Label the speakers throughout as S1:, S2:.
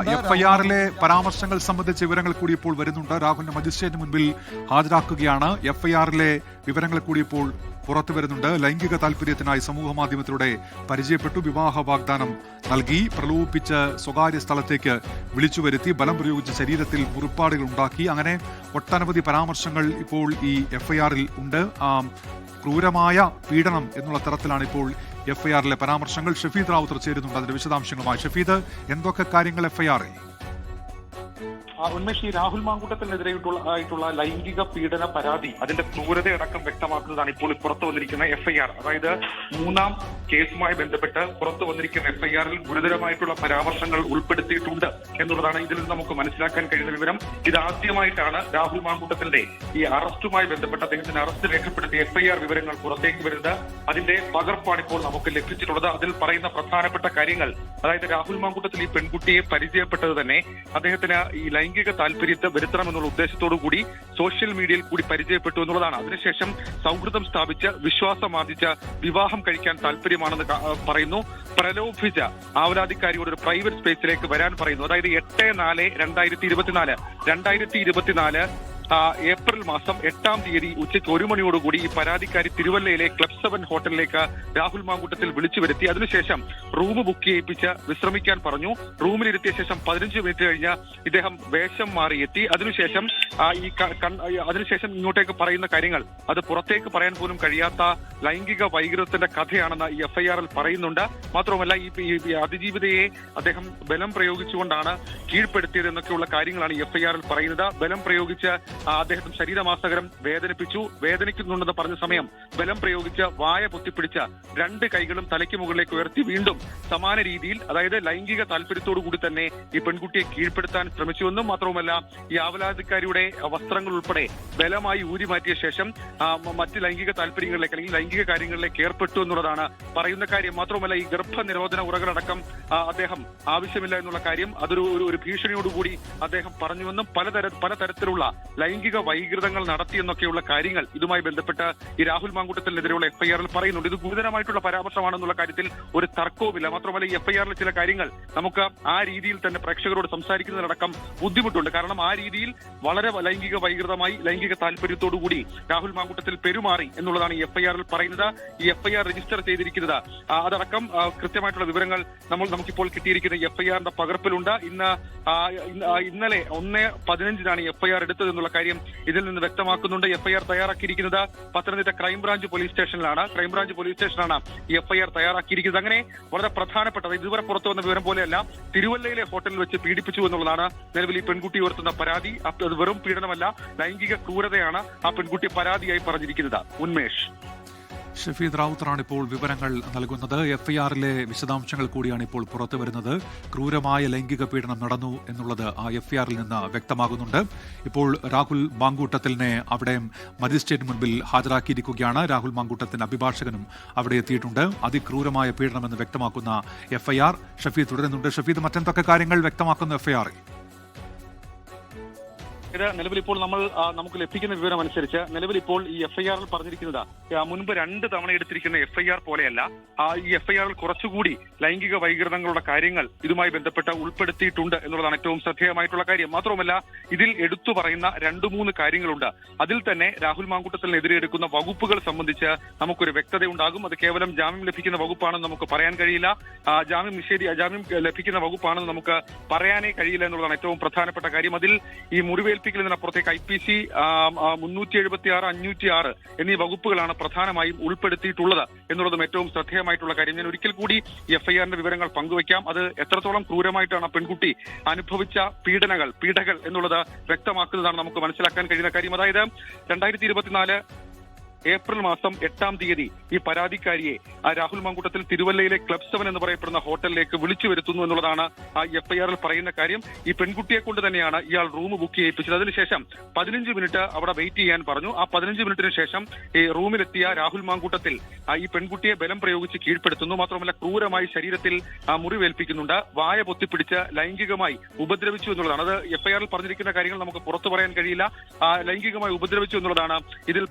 S1: എഫ്ഐആറിലെ പരാമർശങ്ങൾ സംബന്ധിച്ച വിവരങ്ങൾ കൂടി ഇപ്പോൾ വരുന്നുണ്ട്. രാഹുലിനെ മജിസ്ട്രേറ്റിന് മുൻപിൽ ഹാജരാക്കുകയാണ്. എഫ്ഐആറിലെ വിവരങ്ങൾ കൂടി ഇപ്പോൾ പുറത്തു വരുന്നുണ്ട്. ലൈംഗിക താല്പര്യത്തിനായി സമൂഹ മാധ്യമത്തിലൂടെ പരിചയപ്പെട്ടു, വിവാഹ വാഗ്ദാനം നൽകി, പ്രലോഭിപ്പിച്ച് സ്വകാര്യ സ്ഥലത്തേക്ക് വിളിച്ചു വരുത്തി, ബലം പ്രയോഗിച്ച് ശരീരത്തിൽ മുറിപ്പാടുകൾ ഉണ്ടാക്കി, അങ്ങനെ ഒട്ടനവധി പരാമർശങ്ങൾ ഇപ്പോൾ ഈ എഫ്ഐആറിൽ ഉണ്ട്. ക്രൂരമായ പീഡനം എന്നുള്ള തരത്തിലാണ് ഇപ്പോൾ എഫ്ഐആറിലെ പരാമർശങ്ങൾ. ഷഫീദ് റാവുത്തർ ചേരുന്നുണ്ട് അതിന്റെ വിശദാംശങ്ങളുമായി. ഷഫീദ്, എന്തൊക്കെ കാര്യങ്ങൾ എഫ്ഐആറിൽ?
S2: ഉന്മേഷ്, ഈ രാഹുൽ മാങ്കൂട്ടത്തിനെതിരെയായിട്ടുള്ള ലൈംഗിക പീഡന പരാതി, അതിന്റെ ക്രൂരതയടക്കം വ്യക്തമാക്കുന്നതാണ് ഇപ്പോൾ പുറത്തു വന്നിരിക്കുന്ന എഫ്ഐആർ. അതായത് മൂന്നാം കേസുമായി ബന്ധപ്പെട്ട് പുറത്തു വന്നിരിക്കുന്ന എഫ്ഐആറിൽ ഗുരുതരമായിട്ടുള്ള പരാമർശങ്ങൾ ഉൾപ്പെടുത്തിയിട്ടുണ്ട് എന്നുള്ളതാണ് ഇതിൽ നിന്ന് നമുക്ക് മനസ്സിലാക്കാൻ കഴിയുന്ന വിവരം. ഇതാദ്യമായിട്ടാണ് രാഹുൽ മാങ്കൂട്ടത്തിന്റെ ഈ അറസ്റ്റുമായി ബന്ധപ്പെട്ട് അദ്ദേഹത്തിന്റെ അറസ്റ്റ് രേഖപ്പെടുത്തിയ എഫ്ഐആർ വിവരങ്ങൾ പുറത്തേക്ക് വരുന്നത്. അതിന്റെ പകർപ്പാണ് ഇപ്പോൾ നമുക്ക് ലഭിച്ചിട്ടുള്ളത്. അതിൽ പറയുന്ന പ്രധാനപ്പെട്ട കാര്യങ്ങൾ, അതായത് രാഹുൽ മാങ്കൂട്ടത്തിൽ ഈ പെൺകുട്ടിയെ പരിചയപ്പെട്ടത് തന്നെ അദ്ദേഹത്തിന് ഈ ലൈംഗിക താല്പര്യത്തെ വരുത്തണമെന്നുള്ള ഉദ്ദേശത്തോടു കൂടി സോഷ്യൽ മീഡിയയിൽ കൂടി പരിചയപ്പെട്ടു എന്നുള്ളതാണ്. അതിനുശേഷം സൗഹൃദം സ്ഥാപിച്ച് വിശ്വാസം ആർജിച്ച് വിവാഹം കഴിക്കാൻ താല്പര്യമാണെന്ന് പറയുന്നു. പ്രലോഭിച്ച ആവലാതിക്കാരിയോട് ഒരു പ്രൈവറ്റ് സ്പേസിലേക്ക് വരാൻ പറയുന്നു. അതായത് 8/4/2024 ഏപ്രിൽ മാസം 8-ാം തീയതി ഉച്ചയ്ക്ക് 1 മണിയോടുകൂടി ഈ പരാതിക്കാരി തിരുവല്ലയിലെ ക്ലബ് 7 ഹോട്ടലിലേക്ക് രാഹുൽ മാങ്കൂട്ടത്തിൽ വിളിച്ചു വരുത്തി. അതിനുശേഷം റൂം ബുക്ക് ചെയ്യിപ്പിച്ച് വിശ്രമിക്കാൻ പറഞ്ഞു. റൂമിലിരുത്തിയ ശേഷം 15 മിനിറ്റ് കഴിഞ്ഞ് ഇദ്ദേഹം വേഷം മാറിയെത്തി. അതിനുശേഷം ഇങ്ങോട്ടേക്ക് പറയുന്ന കാര്യങ്ങൾ അത് പുറത്തേക്ക് പറയാൻ പോലും കഴിയാത്ത ലൈംഗിക വൈകൃതത്തിന്റെ കഥയാണെന്ന് ഈ എഫ്ഐആറിൽ പറയുന്നുണ്ട്. മാത്രമല്ല ഈ അതിജീവിതയെ അദ്ദേഹം ബലം പ്രയോഗിച്ചുകൊണ്ടാണ് കീഴ്പ്പെടുത്തിയത് എന്നൊക്കെയുള്ള കാര്യങ്ങളാണ് ഈ എഫ്ഐആറിൽ പറയുന്നത്. ബലം പ്രയോഗിച്ച് അദ്ദേഹം ശരീരമാസകരം വേദനിക്കുന്നുണ്ടെന്ന് പറഞ്ഞ സമയം ബലം പ്രയോഗിച്ച് വായ പൊത്തിപ്പിടിച്ച് 2 കൈകളും തലയ്ക്ക് മുകളിലേക്ക് ഉയർത്തി വീണ്ടും സമാന രീതിയിൽ, അതായത് ലൈംഗിക താല്പര്യത്തോടു കൂടി തന്നെ ഈ പെൺകുട്ടിയെ കീഴ്പ്പെടുത്താൻ ശ്രമിച്ചുവെന്നും മാത്രവുമല്ല ഈ ആവലാതിക്കാരിയുടെ വസ്ത്രങ്ങൾ ഉൾപ്പെടെ ബലമായി ഊരിമാറ്റിയ ശേഷം മറ്റ് ലൈംഗിക താല്പര്യങ്ങളിലേക്ക് അല്ലെങ്കിൽ ലൈംഗിക കാര്യങ്ങളിലേക്ക് ഏർപ്പെട്ടു എന്നുള്ളതാണ് പറയുന്ന കാര്യം. മാത്രവുമല്ല ഈ ഗർഭനിരോധന ഉറകളടക്കം അദ്ദേഹം ആവശ്യമില്ല എന്നുള്ള കാര്യം അതൊരു ഭീഷണിയോടുകൂടി അദ്ദേഹം പറഞ്ഞുവെന്നും പലതരത്തിലുള്ള ലൈംഗിക വൈകൃതങ്ങൾ നടത്തിയെന്നൊക്കെയുള്ള കാര്യങ്ങൾ ഇതുമായി ബന്ധപ്പെട്ട് ഈ രാഹുൽ മാങ്കൂട്ടത്തിനെതിരെയുള്ള എഫ്ഐആറിൽ പറയുന്നുണ്ട്. ഇത് ഗുരുതരമായിട്ടുള്ള പരാമർശമാണെന്നുള്ള കാര്യത്തിൽ ഒരു തർക്കവുമില്ല. മാത്രമല്ല ഈ എഫ്ഐആറിൽ ചില കാര്യങ്ങൾ നമുക്ക് ആ രീതിയിൽ തന്നെ പ്രേക്ഷകരോട് സംസാരിക്കുന്നതിനടക്കം ബുദ്ധിമുട്ടുണ്ട്. കാരണം ആ രീതിയിൽ വളരെ ലൈംഗിക വൈകൃതമായി ലൈംഗിക താല്പര്യത്തോടുകൂടി രാഹുൽ മാങ്കൂട്ടത്തിൽ പെരുമാറി എന്നുള്ളതാണ് ഈ എഫ്ഐആറിൽ പറയുന്നത്. ഈ എഫ്ഐആർ രജിസ്റ്റർ ചെയ്തിരിക്കുന്നത് അതടക്കം കൃത്യമായിട്ടുള്ള വിവരങ്ങൾ നമുക്കിപ്പോൾ കിട്ടിയിരിക്കുന്ന എഫ്ഐആറിന്റെ പകർപ്പിലുണ്ട്. ഇന്നലെ 1/15 എഫ്ഐആർ എടുത്തത് എന്നുള്ള കാര്യം ഇതിൽ നിന്ന് വ്യക്തമാക്കുന്നുണ്ട്. എഫ്ഐആർ തയ്യാറാക്കിയിരിക്കുന്നത് പത്തനംതിട്ട ക്രൈംബ്രാഞ്ച് പോലീസ് സ്റ്റേഷനിലാണ്. ഈ എഫ്ഐആർ തയ്യാറാക്കിയിരിക്കുന്നത്. അങ്ങനെ വളരെ പ്രധാനപ്പെട്ട, ഇതുവരെ പുറത്തു വന്ന വിവരം പോലെയല്ല, തിരുവല്ലയിലെ ഹോട്ടലിൽ വെച്ച് പീഡിപ്പിച്ചു എന്നുള്ളതാണ് നിലവിൽ ഈ പെൺകുട്ടി ഉയർത്തുന്ന പരാതി. അത് വെറും പീഡനമല്ല, ലൈംഗിക ക്രൂരതയാണ് ആ പെൺകുട്ടി പരാതിയായി പറഞ്ഞിരിക്കുന്നത്. ഉന്മേഷ്,
S1: ഷഫീദ് റാവുത്തറാണ് ഇപ്പോൾ വിവരങ്ങൾ നൽകുന്നത്. എഫ്ഐആറിലെ വിശദാംശങ്ങൾ കൂടിയാണ് ഇപ്പോൾ പുറത്തു വരുന്നത്. ക്രൂരമായ ലൈംഗിക പീഡനം നടന്നു എന്നുള്ളത് ആ എഫ്ഐആറിൽ നിന്ന് വ്യക്തമാകുന്നുണ്ട്. ഇപ്പോൾ രാഹുൽ മാങ്കൂട്ടത്തിലിനെ അവിടെ മജിസ്ട്രേറ്റ് മുൻപിൽ ഹാജരാക്കിയിരിക്കുകയാണ്. രാഹുൽ മാങ്കൂട്ടത്തിന് അഭിഭാഷകനും അവിടെ എത്തിയിട്ടുണ്ട്. അതിക്രൂരമായ പീഡനമെന്ന് വ്യക്തമാക്കുന്ന എഫ്ഐആർ. ഷഫീദ് തുടരുന്നുണ്ട്. ഷഫീദ്, മറ്റെന്തൊക്കെ കാര്യങ്ങൾ വ്യക്തമാക്കുന്ന എഫ്ഐആറിൽ?
S2: നിലവിൽ ഇപ്പോൾ നമുക്ക് ലഭിക്കുന്ന വിവരം അനുസരിച്ച് നിലവിൽ ഇപ്പോൾ ഈ എഫ്ഐആറിൽ പറഞ്ഞിരിക്കുന്നത് മുൻപ് 2 തവണ എടുത്തിരിക്കുന്ന എഫ്ഐആർ പോലെയല്ല. ഈ എഫ്ഐആറിൽ കുറച്ചുകൂടി ലൈംഗിക വൈകൃതങ്ങളുടെ കാര്യങ്ങൾ ഇതുമായി ബന്ധപ്പെട്ട് ഉൾപ്പെടുത്തിയിട്ടുണ്ട് എന്നുള്ളതാണ് ഏറ്റവും ശ്രദ്ധേയമായിട്ടുള്ള കാര്യം. മാത്രവുമല്ല ഇതിൽ എടുത്തു പറയുന്ന 2-3 കാര്യങ്ങളുണ്ട്. അതിൽ തന്നെ രാഹുൽ മാങ്കൂട്ടത്തിനെതിരെ എടുക്കുന്ന വകുപ്പുകൾ സംബന്ധിച്ച് നമുക്കൊരു വ്യക്തതയുണ്ടാകും. അത് കേവലം ജാമ്യം ലഭിക്കുന്ന വകുപ്പാണെന്ന് നമുക്ക് പറയാൻ കഴിയില്ല. ജാമ്യം ലഭിക്കുന്ന വകുപ്പാണെന്ന് നമുക്ക് പറയാനേ കഴിയില്ല എന്നുള്ളതാണ് ഏറ്റവും പ്രധാനപ്പെട്ട കാര്യം. അതിൽ ഈ മുറിവേൽപ്പിക്കലിനപ്പുറത്തേക്ക് IPC 376, 506 എന്നീ വകുപ്പുകളാണ് പ്രധാനമായും ഉൾപ്പെടുത്തിയിട്ടുള്ളത് എന്നുള്ളതും ഏറ്റവും ശ്രദ്ധേയമായിട്ടുള്ള കാര്യം. ഞാൻ ഒരിക്കൽ കൂടി ഈ എഫ്ഐആറിന്റെ വിവരങ്ങൾ പങ്കുവയ്ക്കാം. അത് എത്രത്തോളം ക്രൂരമായിട്ടാണ് പെൺകുട്ടി അനുഭവിച്ച പീഡകൾ എന്നുള്ളത് വ്യക്തമാക്കുന്നതാണ് നമുക്ക് മനസ്സിലാക്കാൻ കഴിയുന്ന കാര്യം. അതായത് 2024 ഏപ്രിൽ മാസം 8-ാം തീയതി ഈ പരാതിക്കാരിയെ രാഹുൽ മാങ്കൂട്ടത്തിൽ തിരുവല്ലയിലെ ക്ലബ് 7 എന്ന് പറയപ്പെടുന്ന ഹോട്ടലിലേക്ക് വിളിച്ചു വരുത്തുന്നു എന്നുള്ളതാണ് എഫ്ഐആറിൽ പറയുന്ന കാര്യം. ഈ പെൺകുട്ടിയെ കൊണ്ട് തന്നെയാണ് ഇയാൾ റൂം ബുക്ക് ചെയ്യിപ്പിച്ചത്. അതിനുശേഷം 15 മിനിറ്റ് അവിടെ വെയിറ്റ് ചെയ്യാൻ പറഞ്ഞു. ആ 15 മിനിറ്റിന് ശേഷം ഈ റൂമിലെത്തിയ രാഹുൽ മാങ്കൂട്ടത്തിൽ ഈ പെൺകുട്ടിയെ ബലം പ്രയോഗിച്ച് കീഴ്പ്പെടുത്തുന്നു. മാത്രമല്ല ക്രൂരമായി ശരീരത്തിൽ മുറിവേൽപ്പിക്കുന്നുണ്ട്. വായ പൊത്തിപ്പിടിച്ച് ലൈംഗികമായി ഉപദ്രവിച്ചു എന്നുള്ളതാണ്. അത് എഫ്ഐആറിൽ പറഞ്ഞിരിക്കുന്ന കാര്യങ്ങൾ നമുക്ക് പുറത്തു പറയാൻ കഴിയില്ല. ലൈംഗികമായി ഉപദ്രവിച്ചു എന്നുള്ളതാണ് ഇതിൽ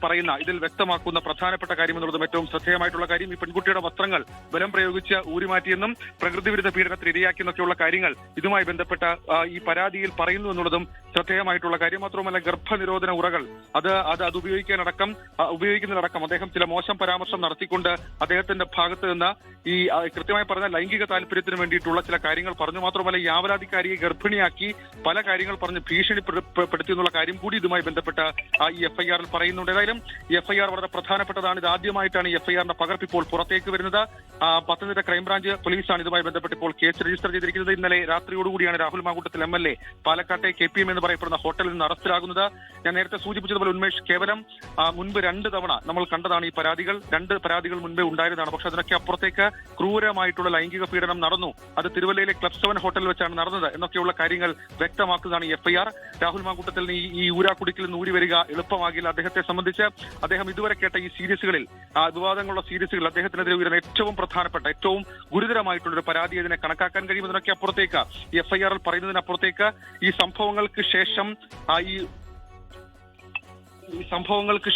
S2: വ്യക്തമാക്കുന്ന പ്രധാനപ്പെട്ട കാര്യം എന്നുള്ളതും ഏറ്റവും ശ്രദ്ധേയമായിട്ടുള്ള കാര്യം. ഈ പെൺകുട്ടിയുടെ വസ്ത്രങ്ങൾ ബലം പ്രയോഗിച്ച് ഊരിമാറ്റിയെന്നും പ്രകൃതി വിരുദ്ധ പീഡനത്തിന് ഇരയാക്കിയെന്നൊക്കെയുള്ള കാര്യങ്ങൾ ഇതുമായി ബന്ധപ്പെട്ട ഈ പരാതിയിൽ പറയുന്നു എന്നുള്ളതും ശ്രദ്ധേയമായിട്ടുള്ള കാര്യം. മാത്രമല്ല ഗർഭനിരോധന ഉറകൾ അത് ഉപയോഗിക്കുന്നതിനടക്കം അദ്ദേഹം ചില മോശം പരാമർശം നടത്തിക്കൊണ്ട് അദ്ദേഹത്തിന്റെ ഭാഗത്ത് നിന്ന് ഈ കൃത്യമായി പറഞ്ഞ ലൈംഗിക താല്പര്യത്തിന് വേണ്ടിയിട്ടുള്ള ചില കാര്യങ്ങൾ പറഞ്ഞു. മാത്രമല്ല ഈ ആവലാതിക്കാരിയെ ഗർഭിണിയാക്കി പല കാര്യങ്ങൾ പറഞ്ഞ് ഭീഷണിപ്പെടുത്തി എന്നുള്ള കാര്യം കൂടി ഇതുമായി ബന്ധപ്പെട്ട ഈ എഫ്ഐആറിൽ പറയുന്നുണ്ട്. ഏതായാലും ഈ എഫ്ഐആർ വളരെ പ്രധാനപ്പെട്ടതാണ്. ഇത് ആദ്യമായിട്ടാണ് ഈ എഫ്ഐആറിന്റെ പകർപ്പ് ഇപ്പോൾ പുറത്തേക്ക് വരുന്നത്. പത്തനംതിട്ട ക്രൈംബ്രാഞ്ച് പോലീസാണ് ഇതുമായി ബന്ധപ്പെട്ട് ഇപ്പോൾ കേസ് രജിസ്റ്റർ ചെയ്തിരിക്കുന്നത്. ഇന്നലെ രാത്രിയോടുകൂടിയാണ് രാഹുൽ മാങ്കൂട്ടത്തിൽ MLA പാലക്കാട്ടെ KPM എന്ന് പറയപ്പെടുന്ന ഹോട്ടലിൽ നിന്ന് അറസ്റ്റിലാകുന്നത്. ഞാൻ നേരത്തെ സൂചിപ്പിച്ചതുപോലെ ഉന്മേഷ്, കേവലം മുൻപ് 2 തവണ നമ്മൾ കണ്ടതാണ് ഈ പരാതികൾ. 2 പരാതികൾ മുൻപേ ഉണ്ടായതാണ്. പക്ഷെ അതിനൊക്കെ അപ്പുറത്തേക്ക് ക്രൂരമായിട്ടുള്ള ലൈംഗിക പീഡനം നടന്നു. അത് തിരുവല്ലയിലെ ക്ലബ് 7 ഹോട്ടലിൽ വെച്ചാണ് നടന്നത് എന്നൊക്കെയുള്ള കാര്യങ്ങൾ വ്യക്തമാക്കുന്നതാണ് ഈ എഫ്ഐആർ. രാഹുൽ മാങ്കൂട്ടത്തിൽ ഈ ഊരാക്കുടിക്കിൽ നിന്ന് ഊരി വരിക എളുപ്പമാകില്ല. അദ്ദേഹത്തെ സംബന്ധിച്ച് അദ്ദേഹം ഇതുവരെ കേട്ട ഈ സീരീസുകളിൽ വിവാദങ്ങളുള്ള സീരീസുകൾ അദ്ദേഹത്തിനെതിരെ ഉയരുന്ന ഏറ്റവും പ്രധാനപ്പെട്ട ഏറ്റവും ഗുരുതരമായിട്ടുള്ള ഒരു പരാതി ഇതിനെ കണക്കാക്കാൻ കഴിയും. ഇതിനൊക്കെ അപ്പുറത്തേക്ക് ഈ എഫ്ഐആറിൽ പറയുന്നതിനപ്പുറത്തേക്ക് ഈ സംഭവങ്ങൾക്ക്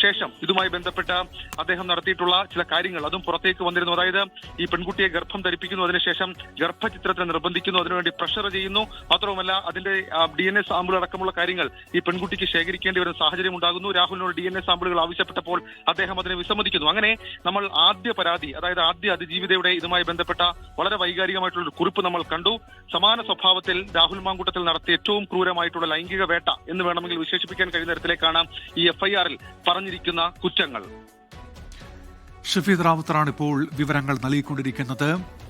S2: ശേഷം ഇതുമായി ബന്ധപ്പെട്ട അദ്ദേഹം നടത്തിയിട്ടുള്ള ചില കാര്യങ്ങൾ അതും പുറത്തേക്ക് വന്നിരുന്നു. അതായത് ഈ പെൺകുട്ടിയെ ഗർഭം ധരിപ്പിക്കുന്നു, അതിനുശേഷം ഗർഭചിത്രത്തിന് നിർബന്ധിക്കുന്നു, അതിനുവേണ്ടി പ്രഷർ ചെയ്യുന്നു. മാത്രവുമല്ല അതിന്റെ DNA സാമ്പിൾ അടക്കമുള്ള കാര്യങ്ങൾ ഈ പെൺകുട്ടിക്ക് ശേഖരിക്കേണ്ടി വരുന്ന സാഹചര്യം ഉണ്ടാകുന്നു. രാഹുലിനോട് DNA സാമ്പിളുകൾ ആവശ്യപ്പെട്ടപ്പോൾ അദ്ദേഹം അതിനെ വിസമ്മതിക്കുന്നു. അങ്ങനെ നമ്മൾ ആദ്യ പരാതി, അതായത് ആദ്യ അതിജീവിതയുടെ ഇതുമായി ബന്ധപ്പെട്ട വളരെ വൈകാരികമായിട്ടുള്ള ഒരു കുറിപ്പ് നമ്മൾ കണ്ടു. സമാന സ്വഭാവത്തിൽ രാഹുൽ മാങ്കൂട്ടത്തിൽ നടത്തിയ ഏറ്റവും ക്രൂരമായിട്ടുള്ള ലൈംഗിക വേട്ട എന്ന് വേണമെങ്കിൽ വിശേഷിപ്പിക്കാൻ കഴിയുന്ന തരത്തിലേക്കാണ് ഈ എഫ്ഐആറിൽ പറഞ്ഞിരിക്കുന്ന കുറ്റങ്ങൾ.
S1: ഷഫീദ് റാവുത്തറാണ് ഇപ്പോൾ വിവരങ്ങൾ നൽകിക്കൊണ്ടിരിക്കുന്നത്.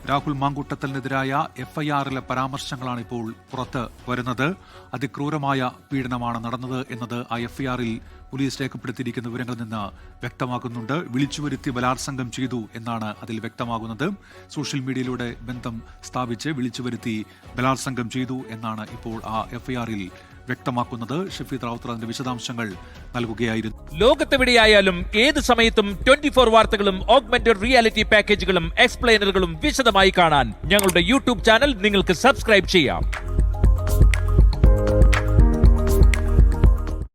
S1: രാഹുൽ മാങ്കൂട്ടത്തിനെതിരായ എഫ്ഐആറിലെ പരാമർശങ്ങളാണ് ഇപ്പോൾ പുറത്ത് വരുന്നത്. അതിക്രൂരമായ പീഡനമാണ് നടന്നത് എന്നത് ആ എഫ്ഐആറിൽ പോലീസ് രേഖപ്പെടുത്തിയിരിക്കുന്ന വിവരങ്ങളിൽ നിന്ന് വ്യക്തമാക്കുന്നുണ്ട്. വിളിച്ചുവരുത്തി ബലാത്സംഗം ചെയ്തു എന്നാണ് അതിൽ വ്യക്തമാകുന്നത്. സോഷ്യൽ മീഡിയയിലൂടെ ബന്ധം സ്ഥാപിച്ച് വിളിച്ചുവരുത്തി ബലാത്സംഗം ചെയ്തു എന്നാണ് ഇപ്പോൾ ആ എഫ്ഐആറിൽ വ്യക്തമാക്കുന്നത്. ഷഫീദ് റാവുത്തർ അതിന്റെ വിശദാംശങ്ങൾ നൽകുകയായിരുന്നു.
S3: ലോകത്തെവിടെയായാലും ഏത് സമയത്തും 24 വാർത്തകളും ഓഗ്മെന്റഡ് റിയാലിറ്റി പാക്കേജുകളും എക്സ്പ്ലെയിനറുകളും വിശദമായി കാണാൻ ഞങ്ങളുടെ YouTube ചാനൽ നിങ്ങൾക്ക് സബ്സ്ക്രൈബ് ചെയ്യാം.